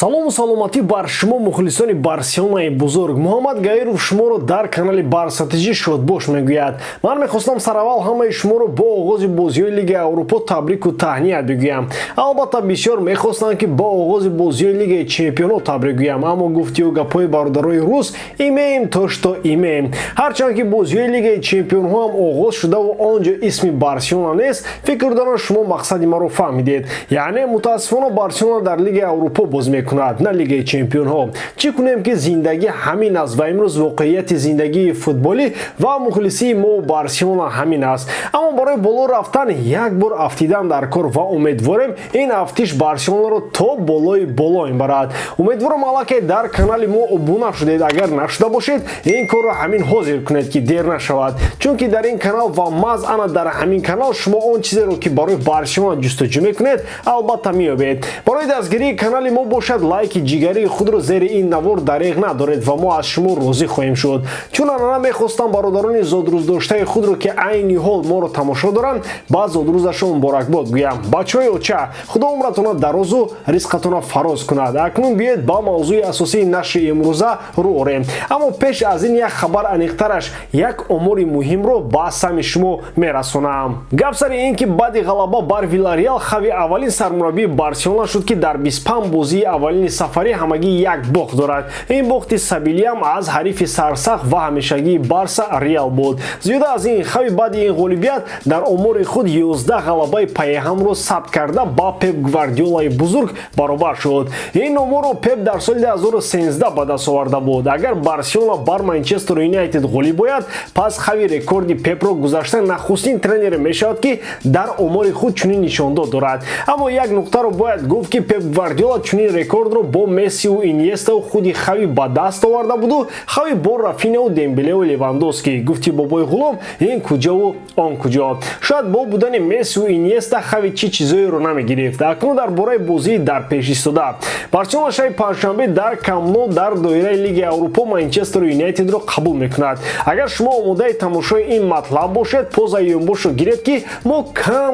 салому саломатӣ бар шумо мухлисони барселонаи бузург. муҳаммад гаиров шуморо дар канали барсатиҷӣ шодбош мегӯяд. ман мехостам сараввал ҳамаи шуморо бо оғози бозиҳои Лигаи Аврупо табрику таҳният бигӯям. албатта бисёр мехостанд ки бо оғози бозиҳои Лигаи Чемпионҳо табрик гӯям, аммо гуфтиҳо гапҳои бародарои рус имеем то что имеем. ҳарчанд ки бозиҳои Лигаи Чемпионҳо ҳам оғоз шудаву он ҷо исми Барселона нест, фикр дорам шумо мақсади маро фаҳмидед. яъне мутаассифона Барселона дар Лигаи Аврупо бозӣ мекунад, на Лигаи Чемпионҳо. чӣ кунем ки зиндагӣ ҳамин аст ва имрӯз воқеияти зиндагии футболӣ ва мухлисии мо Барселона ҳамин аст. аммо барои боло рафтан як бор афтидан дар кор ва умедворем ин афтиш Барселонаро то болои боло мебарад. умедворам аллакай дар канали мо обуна шудед. агар нашуда бошед ин корро ҳамин ҳозир кунед ки дер нашавад, чунки дар ин канал ва маз ана дар ҳамин канал шумо он чизеро ки барои Барселона ҷустуҷӯ мекунед албатта меёбед. барои дастгирии канали мо бошад лайки ҷигарии худро зери ин навор дареғ надоред ва мо аз шумо розӣ хоҳем шуд. чун анана мехостам бародарони зодрӯздоштаи худро ки айни ҳол моро тамошо доранд ба зодрӯзашон муборакбод гӯям. бачаҳои оча, худо умратона дарозу ризқатона фароз кунад. акнун биёед ба мавзӯи асосии нашри имрӯза рӯ орем. аммо пеш аз ин як хабар аниқтараш як омори муҳимро ба сами шумо мерасонам. гап сари ин ки баъди ғалаба бар Виллареал хави аввалин сармураббии Барселона шуд ки дар 25 бозии аввалини сафарӣ ҳамагӣ як бохт дорад. ин бохти сабилиям аз ҳарифи сарсахт ва ҳамешагии Барса Реал буд. зиёда аз ин, хави баъди ин ғолибият дар омори худ 11 ғалабаи пайҳамро сабт карда ба Пеп Гвардиолаи бузург баробар шуд. ин номорро Пеп дар соли 2013 ба даст оварда буд. агар Барселона бар Манчестер Юнайтед ғолиб ояд, пас хави рекорди Пепро гузашта нахустин тренере мешавад ки дар омори худ чунин нишондод дорад. аммо як нуқтаро бояд гуфт ки Пеп Гвардиола чунин рекордро бо Мессиу Иньестау худи хави ба даст оварда буду, хави бо Рафинеу Дембелеу Левандовски. гуфти бобои ғулом ин куҷаву он куҷо. шояд бо будани Мессиу Иньеста хави чӣ чизоеро намегирифт. акнун дар бораи бозии дар пешистода Барселона шаби панҷшанбе дар Камп-ноу дар доираи Лигаи Аврупо Манчестер Юнайтедро қабул мекунад. агар шумо омодаи тамошои ин матлаб бошед, поза ёнбошро гиред ки мо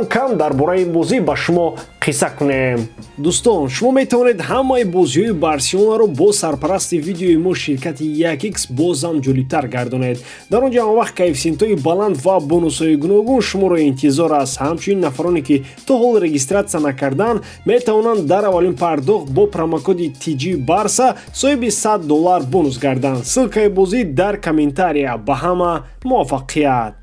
кам дар бораи ин бозӣ ба шумо қисса кунем. дӯстон, шумо метавонед ҳамаи бозиҳои Барселонаро бо сарпарасти видеои мо ширкати 1x бозам ҷолибтар гардонед. дар он ҷо ҳамвақт коэффициентҳои баланд ва бонусҳои гуногун шуморо интизор аст. ҳамчунин нафароне ки то ҳол регистратсия накарданд метавонанд дар аввалин пардохт бо промокоди TG Barsa соҳиби $100 бонус гарданд. ссилкаи бозӣ дар комментария. ба ҳама муваффақият.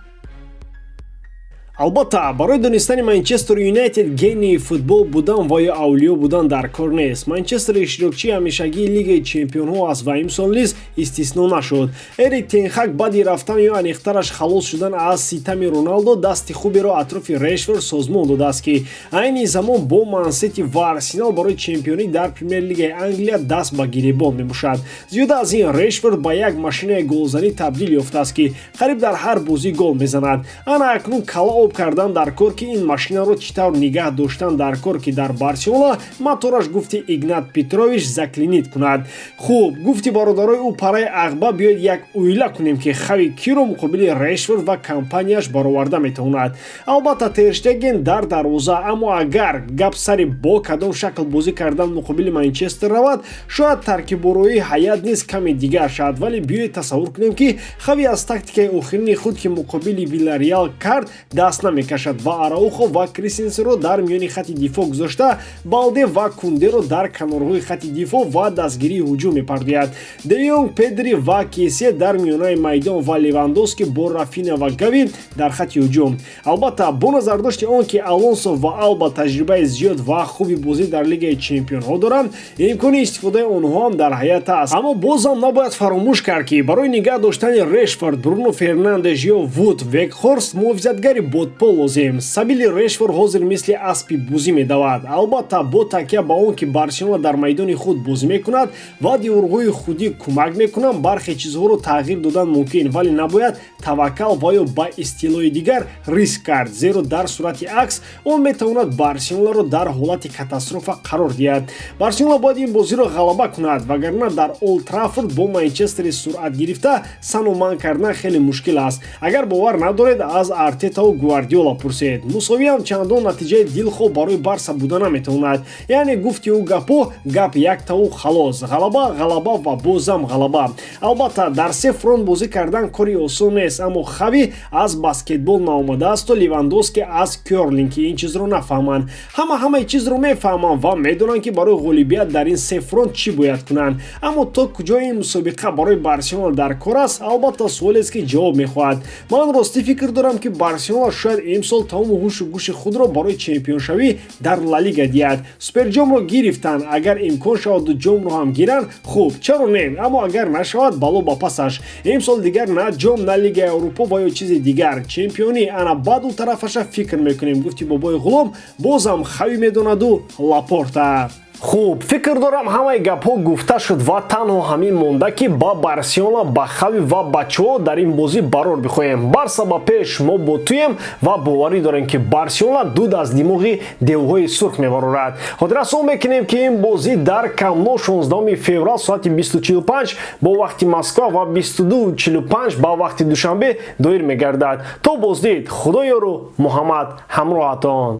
албатта барои донистани Манчестер Юнайтед гении футбол будан ва ё авлиё будан дар кор нест. Манчестер иштирокчии ҳамешагии Лигаи Чемпионҳо аст ва имсол низ истисно нашуд. Эрик тен Хаг баъди рафтан ё аниқтараш халос шудан аз ситами Роналдо дасти хуберо атрофи Решфорд созмон додааст ки айни замон бо Ман-Сити ва Арсенал барои чемпионӣ дар Премер Лигаи Англия даст ба гиребон мебошад. зиёда аз ин, Решфорд ба як машинаи голзанӣ табдил ёфтааст ки қариб дар ҳар бозӣ гол мезанад. ана акнун кала кардан дар кор ки ин машинаро чӣ тавр нигаҳ доштан дар кор ки дар Барселона мотораш гуфти Игнат Петрович заклинит кунад. хуб, гуфти бародарои ӯ параи ағба биёед як уйла кунем ки хави киро муқобили Решфорд ва компанияш бароварда метавонад. албатта Тер Штеген дар дарвоза, аммо агар гап сари бо кадом шакл бозӣ кардан муқобили Манчестер равад, шояд таркиббороии ҳаят низ каме дигар шавад, вале биёед тасаввур кунем ки хави аз тактикаи охирини худ ки муқобили Виллареал кард даст намекашад ва Араухо ва Крисенсенро дар миёни хатти дифоъ гузошта, Балде ва Кундеро дар канорҳои хатти дифоъ ва дастгирии ҳуҷум мепардояд. Де Йонг, Педри ва Кесе дар миёнаи майдон ва Левандовски бо Рафина ва Гави дар хатти ҳуҷум. албатта бо назардошти он ки Алонсо ва Алба таҷрибаи зиёд ва хуби бозӣ дар Лигаи Чемпионҳо доранд, имкони истифодаи онҳо ҳам дар ҳаят аст. аммо бозам набояд фаромӯш кард ки барои нигаҳ доштани Решфорд, Бруно Фернандеш ё Вуд Векхорст муҳофизатгари бодпо лозим. сабили Решфорд ҳозир мисли аспи бузӣ медавад. албатта бо такя ба он ки Барселона дар майдони худ бозӣ мекунад ва диворҳои худӣ кӯмак мекунанд, бархе чизҳоро тағйир додан мумкин, вале набояд таваккал ва ё ба истилои дигар риск кард, зеро дар сурати акс он метавонад Барселонаро дар ҳолати катастрофа қарор диҳад. Барселона бояд ин бозиро ғалаба кунад, вагарна дар Олд Траффорд бо Манчестери суръат гирифта сану ман кардан хеле мушкил аст. агар бовар надоред, аз Артетау Гвардиола пурсид. Мусовиам чандон натиҷаи дилхоҳ барои Барса буда наметавонад. Яъне гуфти ӯ гапо гап яктаву халос. Ғалаба, ғалаба ва бозам ғалаба. Албатта дар се фронт бозӣ кардан кори осон нест, аммо Хави аз баскетбол наомадаасту Левандовски аз кёрлинг ки ин чизро нафаҳманд. Ҳамаи чизро мефаҳманд ва медонанд ки барои ғолибият дар ин се фронт чӣ бояд кунанд. Аммо то куҷо ин мусобиқа барои Барселона дар кор аст, албатта суолест ки ҷавоб мехоҳад. Ман ростӣ фикр дорам ки Барселона шояд имсол тамоми ҳушу гӯши худро барои чемпионшавӣ дар Ла Лига диҳад. Суперҷомро гирифтанд, агар имкон шавад ҷомро ҳам гиранд, хуб, чаро не, аммо агар нашавад бало ба пасаш. Имсол дигар на ҷом, на Лигаи Аврупо ва ё чизи дигар. Чемпионӣ ана баъду тарафаша фикр мекунем, гуфти бобои ғулом бозам Хави медонаду Лапорта. Хуб, фикр дорам ҳамаи гапҳо гуфта шуд ва танҳо ҳамин монда ки ба Барселона, ба Хави ва бачаҳо дар ин бозӣ барор бихоҳем. Барса ба пеш, мо бо туем ва боварӣ дорем ки Барселона дуд аз димоғи девҳои сурх мебарорад. Хотиррасон мекунем ки ин бозӣ дар Камно 16 феврал соати 20:45 бо вақти Москва ва 22:45 ба вақти Душанбе доир мегардад. То боздид, Худо ёру Муҳаммад ҳамроҳатон.